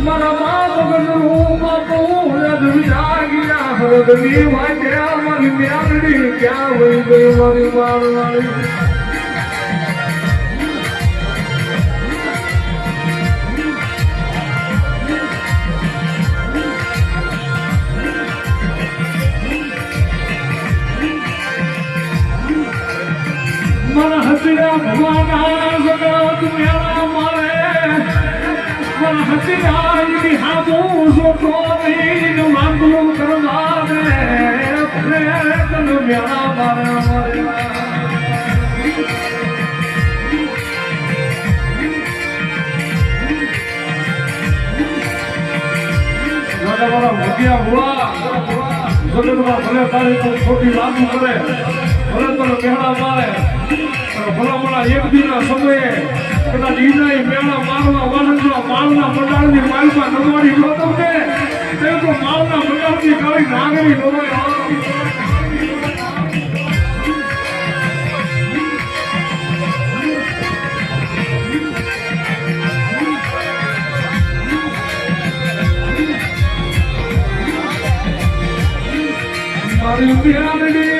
મારા બાપ ગણરું બાપુ જાગ્યા હરદની વાગ્યા મારી મ્યાલડી ક્યાં વહી ગઈ મારી મારવાળી મારા હસીરા ભગવાના જગત મેળા મારે મારા હસીરા એની હાથું સોટોની માંગલું કરવા દે તન મેળા મારે મારા ભગ્યા ભુવા જગતમાં ભલે તારી તો ખોટી લાગુ કરે ભલે તને મેળા મારે ભલામણા એક દિનના સમયે કદાચ ઈનાઈ મેળા મારવા વાળા માલના મંડાળની માલમાં નમવાડી ન તમને તે તો માલના મંડાળની કાળી નાગરી નવાય મારી મ્યાલડી